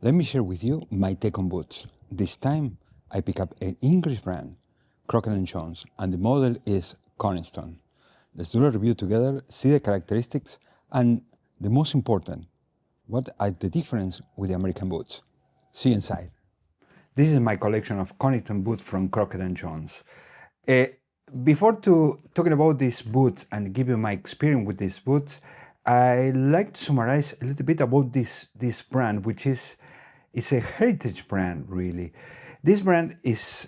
Let me share with you my take on boots. This time I pick up an English brand, Crockett and Jones, and the model is Coniston. Let's do a review together, see the characteristics, and the most important, what are the difference with the American boots? See inside. This is my collection of Coniston boots from Crockett and Jones. Uh, Before talking about these boots and give you my experience with these boots, I like to summarize a little bit about this brand, which is it's a heritage brand, really. This brand is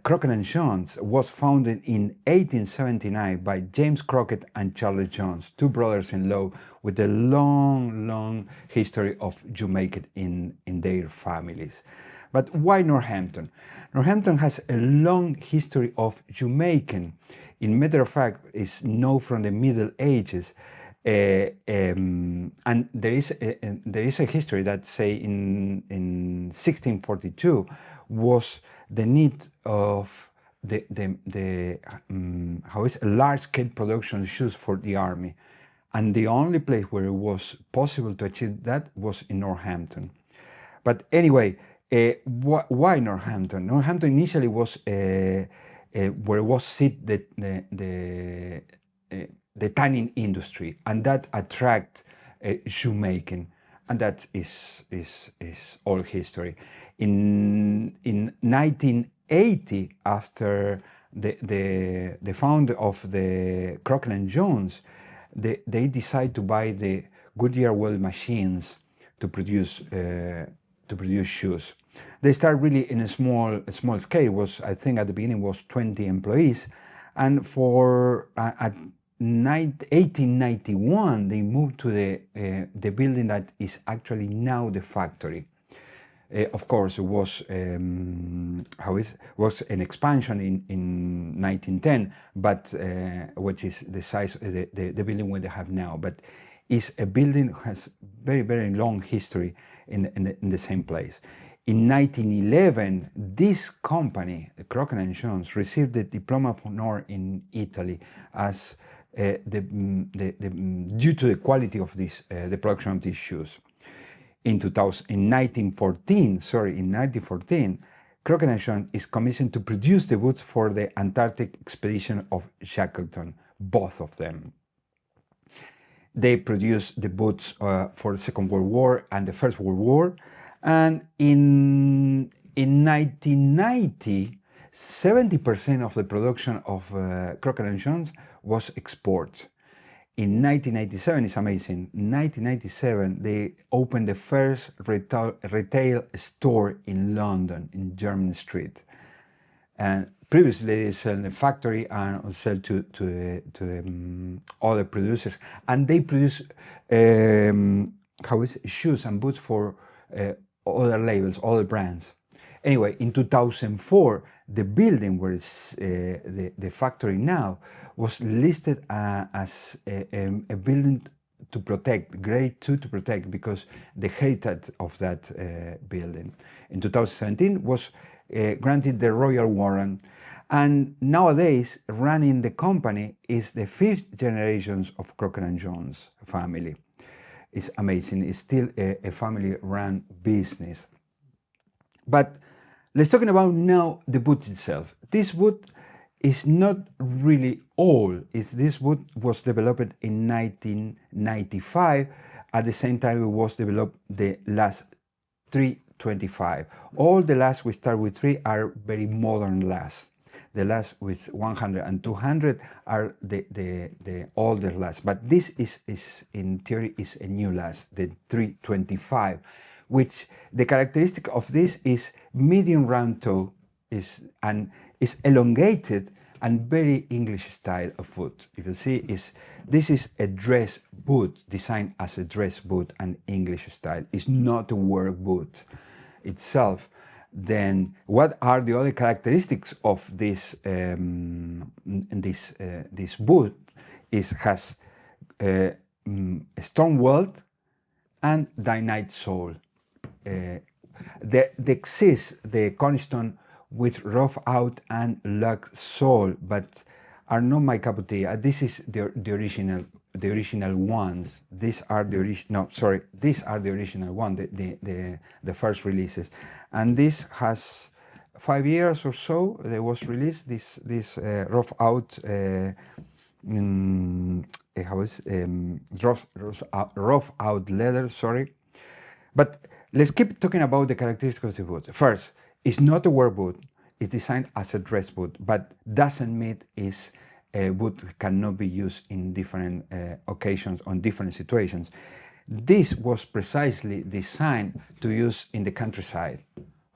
Crockett and Jones, was founded in 1879 by James Crockett and Charles Jones, two brothers-in-law with a long history of shoemaking in their families. But why Northampton? Northampton has a long history of shoemaking. In matter of fact, it's known from the Middle Ages. And there is a history that say in 1642 was the need of how is a large scale production shoes for the army, and the only place where it was possible to achieve that was in Northampton. But anyway, why Northampton? Northampton initially was where was sit the tanning industry, and that attract shoemaking, and that is all history. In 1980, after the founder of the Crockett and Jones, they decide to buy the Goodyear weld machines to produce shoes. They start really in a small scale. Was, I think at the beginning was 20 employees, and for at 1891 they moved to the building that is actually now the factory. Of course, it was was an expansion in 1910, but which is the size of the building we have now. But is a building has very long history in the same place. In 1911, this company, Crockett and Jones, received the Diploma of Honor in Italy as due to the quality of this the production of these shoes. In 1914, Crockett and Jones is commissioned to produce the boots for the Antarctic expedition of Shackleton, both of them. They produced the boots for the Second World War and the First World War, and in 1990, 70% of the production of Crockett and Jones was export. In 1997, it's amazing. In 1997, they opened the first retail store in London, in Jermyn Street. And previously, they sell in the factory and sell to other producers. And they produce shoes and boots for other labels, other brands. Anyway, in 2004, the building where it's the factory now was listed as a building to protect, grade 2 to protect, because the heritage of that building. In 2017 was granted the royal warrant, and nowadays running the company is the 5th generation of Crockett and Jones family. It's amazing. It's still a family-run business. But let's talk about now the boot itself. This boot is not really old. This boot was developed in 1995. At the same time, it was developed the last 325. All the last we start with 3 are very modern last. The last with 100 and 200 are the older last. But this is in theory is a new last, the 325. Which the characteristic of this is medium round toe is elongated and very English style of foot. If you see, this is a dress boot designed as a dress boot and English style. It's not a work boot itself. Then what are the other characteristics of this this boot? Has a strong welt and dynamite sole. There exists the Coniston with rough out and lug sole, but are not my cup of tea. This is the original the original ones. These are the original. No, sorry, these are the original one. The first releases, and this has 5 years or so. They was released. This rough out. How is rough out leather. Sorry, but let's keep talking about the characteristics of the boot. First, it's not a work boot. It's designed as a dress boot, but doesn't mean it's a boot cannot be used in different occasions, on different situations. This was precisely designed to use in the countryside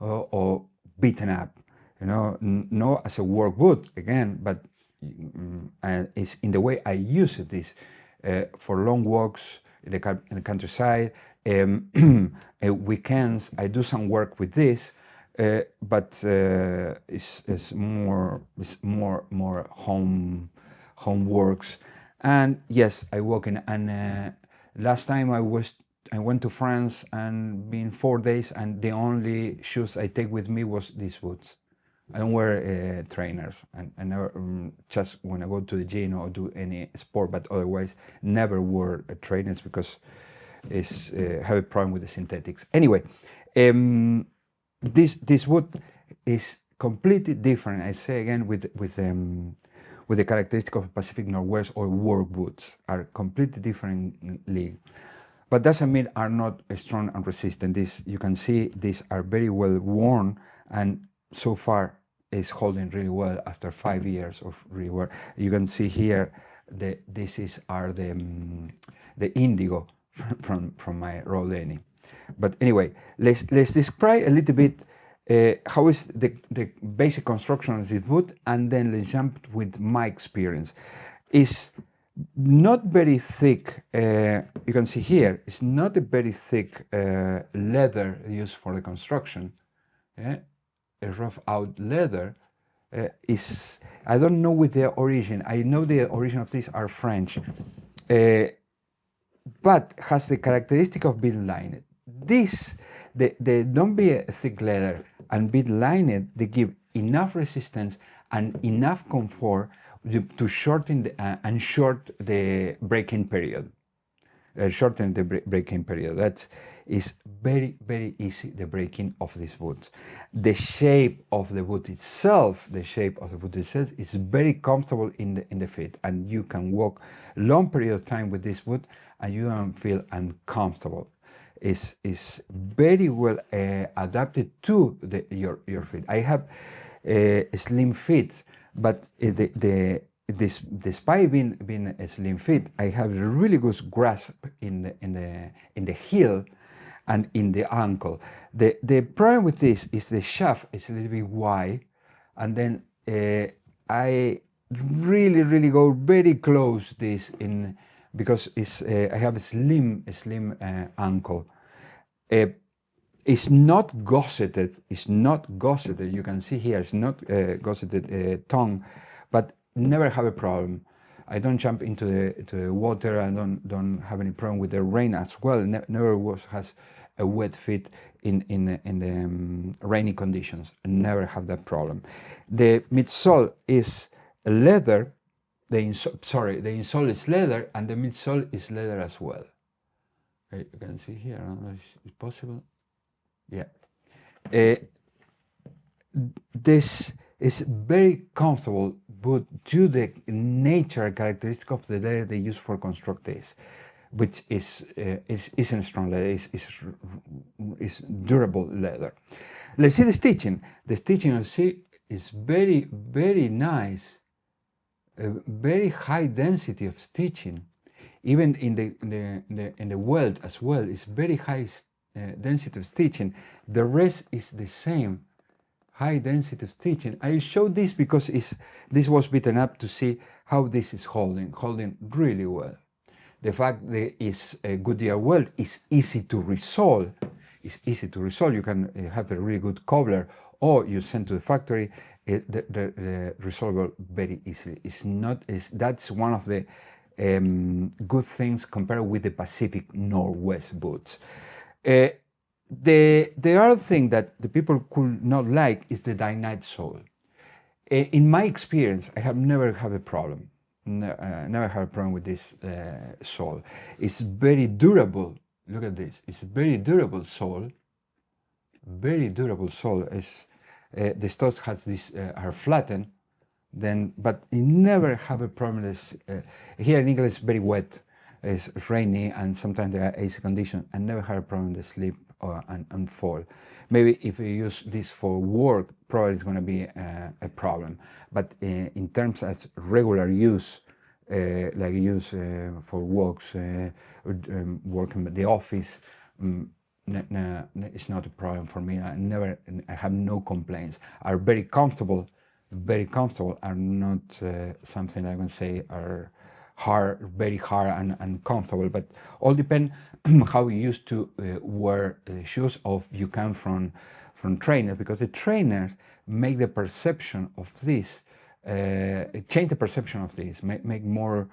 or beaten up, not as a work boot again, but it's in the way I use it is for long walks in the countryside. Weekends I do some work with this, but it's more home works. And yes, I walk in. And last time I went to France and been 4 days, and the only shoes I take with me was these boots. I don't wear trainers, and I never just when I go to the gym or do any sport, but otherwise never wear trainers because it's have a problem with the synthetics. Anyway, this boot is completely different. I say again with the characteristic of Pacific Northwest or work boots are completely different league. But doesn't mean are not strong and resistant. This you can see these are very well worn, and so far is holding really well after 5 years of rework. You can see here this are the indigo from my raw denim. But anyway, let's describe a little bit how is the basic construction of this boot, and then let's jump with my experience. It's not very thick. You can see here it's not a very thick leather used for the construction. A rough out leather is, I don't know with the origin. I know the origin of these are French, but has the characteristic of being lined. This, they don't be a thick leather and be lined. They give enough resistance and enough comfort to shorten and short the break-in period. Shorten the break-in period. That is very, very easy, the break-in of these boots. The shape of the boot itself, is very comfortable in the feet, and you can walk long period of time with this boot and you don't feel uncomfortable. Is very well adapted to your feet. I have slim feet, but despite being a slim fit, I have a really good grasp in the heel and in the ankle. The problem with this is the shaft is a little bit wide, and then I really go very close this in because it's I have a slim ankle. It's not gosseted. You can see here it's not gosseted tongue, but never have a problem. I don't jump into the water. I don't have any problem with the rain as well. Never has a wet feet in the rainy conditions. Never have that problem. The midsole is leather. The insole is leather, and the midsole is leather as well. You can see here. I don't know if it's possible. Yeah. This is very comfortable, but due to the nature characteristic of the leather they use for construct this, which isn't strong leather, is durable leather. Let's see the stitching. The stitching you see is very, very nice, a very high density of stitching. Even in the welt as well, it's very high density of stitching. The rest is the same. High density of stitching. I show this because this was beaten up to see how this is holding really well. The fact that it's a Goodyear welt is easy to resolve. You can have a really good cobbler, or you send to the factory. The resolvable very easily. That's one of the good things compared with the Pacific Northwest boots. The other thing that the people could not like is the Dynite sole. In my experience, I have never had a problem. never had a problem with this sole. It's very durable. Look at this. It's very durable sole. Very durable sole. It's, the studs has this are flattened. Then, but you never have a problem. Here in England, it's very wet. It's rainy, and sometimes there are AC conditions. I never had a problem with slip and fall. Maybe if you use this for work, probably it's going to be a problem. But in terms of regular use, like use for walks, working at the office, it's not a problem for me. I have no complaints. Are very comfortable, are not something I can say are hard, very hard and uncomfortable, but all depend how you used to wear shoes, or you come from trainers, because the trainers make the perception of this, change the perception of this, make more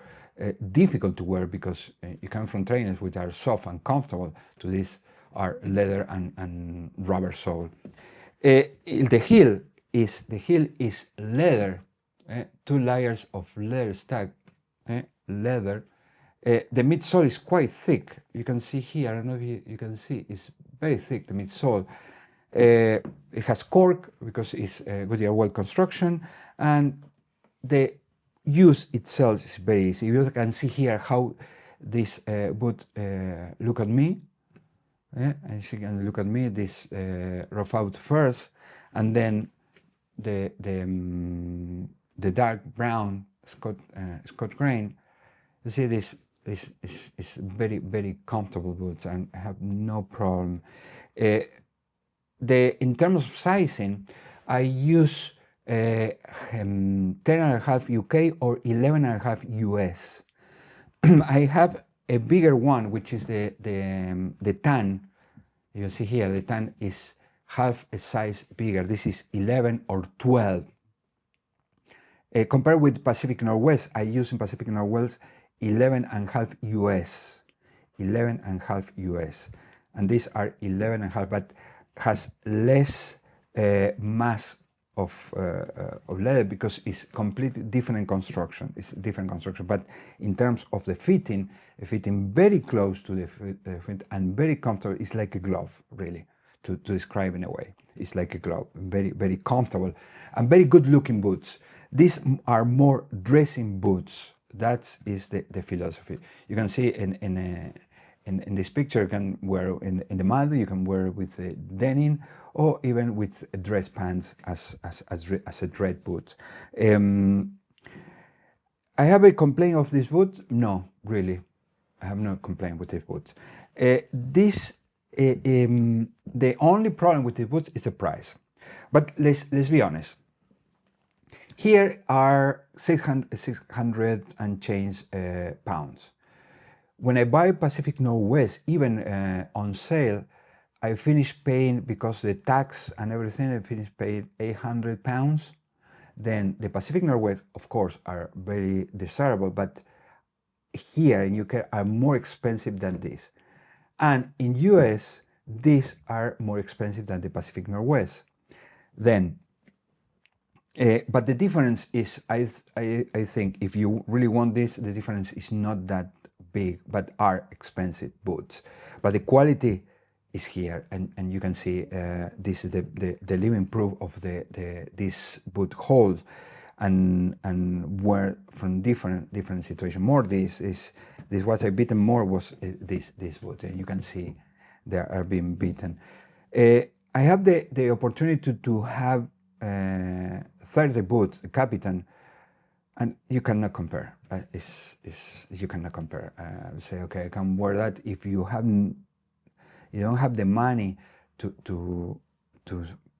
difficult to wear, because you come from trainers which are soft and comfortable to this are leather and rubber sole. The heel is leather, 2 layers of leather stack, leather. The midsole is quite thick. You can see here, I don't know if you can see, it's very thick, the midsole. It has cork because it's Goodyear weld construction, and the use itself is very easy. You can see here how this boot look at me. As you can look at me, this rough out first, and then the dark brown Scott grain. You see this is very comfortable boots, and I have no problem. In terms of sizing, I use 10.5 UK or 11.5 US. I have a bigger one, which is the tan. You see here, the tan is half a size bigger. This is 11 or 12. Compared with Pacific Northwest, I use in Pacific Northwest 11.5 US. 11.5 US. And these are 11.5, but has less mass of leather, because it's completely different construction. It's different construction, but in terms of the fitting very close to the fit and very comfortable. It's like a glove, really, to describe in a way. It's like a glove, very comfortable and very good looking boots. These are more dressing boots. That is the philosophy. You can see in this picture, you can wear in the mud, you can wear with denim, or even with dress pants as a dread boot. I have a complaint of this boot? No, really, I have no complaint with this boot. The only problem with this boot is the price. But let's be honest. Here are 600 and change pounds. When I buy Pacific Northwest, even on sale, I finish paying, because the tax and everything, I finish paying 800 pounds. Then the Pacific Northwest, of course, are very desirable, but here in UK are more expensive than this. And in US, these are more expensive than the Pacific Northwest. Then, but the difference is, I think, if you really want this, the difference is not that big, but are expensive boots. But the quality is here, and you can see this is the living proof of this boot holds, and where from different situations. More this was I beaten more was this boot, and you can see they are being beaten. I have the opportunity to have 30 boots, the Captain, and you cannot compare. You cannot compare. Say, okay, I can wear that. If you don't have the money to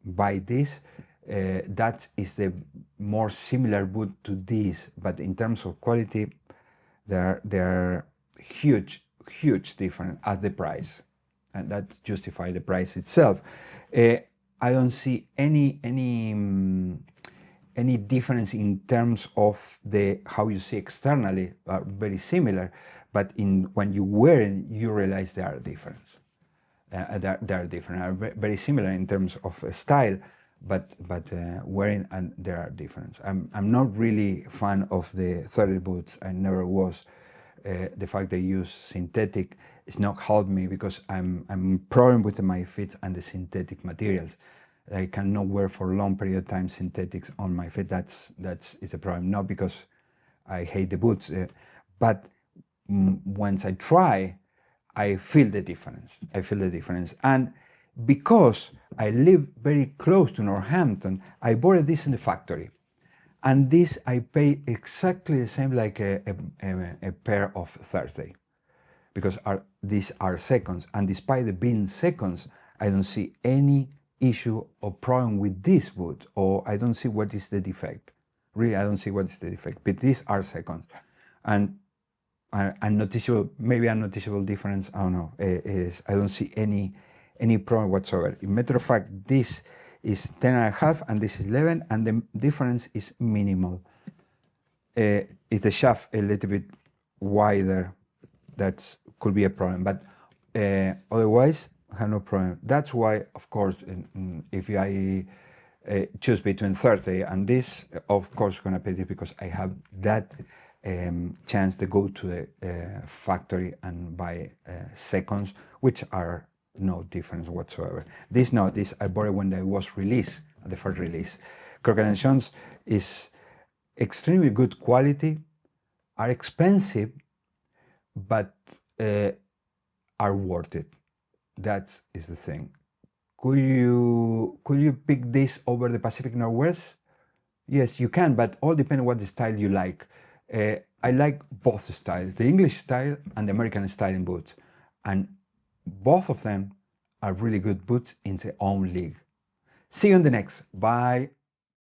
buy this, that is the more similar boot to this. But in terms of quality, there are huge difference at the price, and that justifies the price itself. I don't see any difference in terms of how you see externally, are very similar, but when you wear it, you realize there are difference. They are different, are very similar in terms of style, but wearing, and there are differences. I'm not really fan of the 30 boots. I never was. The fact they use synthetic is not helped me because I'm problem with my feet and the synthetic materials. I cannot wear for a long period of time synthetics on my feet. That's a problem. Not because I hate the boots, but once I try, I feel the difference. I feel the difference. And because I live very close to Northampton, I bought this in the factory. And this I pay exactly the same like a pair of Thursday, because these are seconds. And despite the being seconds, I don't see any issue or problem with this boot, or I don't see what is the defect. Really, I don't see what is the defect, but these are seconds. And unnoticeable, maybe unnoticeable difference, I don't know, is I don't see any problem whatsoever. In matter of fact, this is 10.5 and this is 11, and the difference is minimal. Is the shaft a little bit wider? That could be a problem, but otherwise, I have no problem. That's why, of course, if I choose between 30 and this, of course, gonna pay this because I have that chance to go to the factory and buy seconds, which are no difference whatsoever. This I bought it when it was released, the first release. Crockett and Jones is extremely good quality, are expensive, but are worth it. That is the thing. Could you pick this over the Pacific Northwest? Yes, you can, but all depends on what the style you like. I like both styles, the English style and the American style in boots. And both of them are really good boots in their own league. See you in the next. Bye.